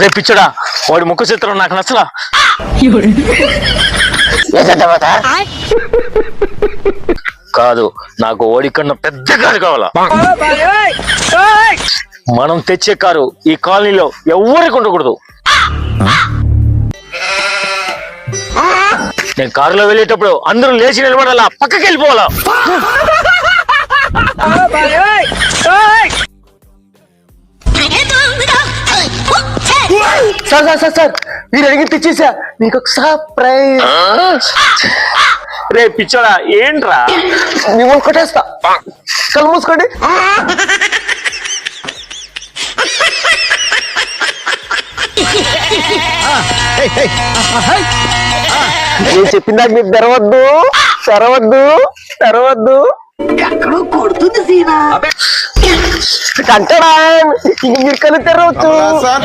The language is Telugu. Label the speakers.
Speaker 1: రేపిచ్చడా వాడి ముఖ చిత్రం నాకు నచ్చలా. కాదు, నాకు ఓడి కన్నా పెద్ద కారు కావాలా. మనం తెచ్చే కారు ఈ కాలనీలో ఎవరికి ఉండకూడదు. నేను కారులో వెళ్ళేటప్పుడు అందరూ లేచి నిలబడాలా, పక్కకి వెళ్ళిపోవాలా.
Speaker 2: సార్ సార్ సార్ సార్ మీరు అడిగి తెచ్చేసా, మీకు ఒక సర్ప్రైజ్.
Speaker 1: రే పిచ్చోడా, ఏంట్రా?
Speaker 2: మిమ్మల్ని కొట్టేస్తా, కళ్ళు మూసుకోండి. నేను చెప్పిందాక మీరు తెరవద్దు తెరవద్దు తెరవద్దు.
Speaker 3: ఎక్కడో కొడుతుంది సీనా.
Speaker 2: కంటడా ఇంక మీరు కళ్ళు తెరవచ్చు.
Speaker 3: సార్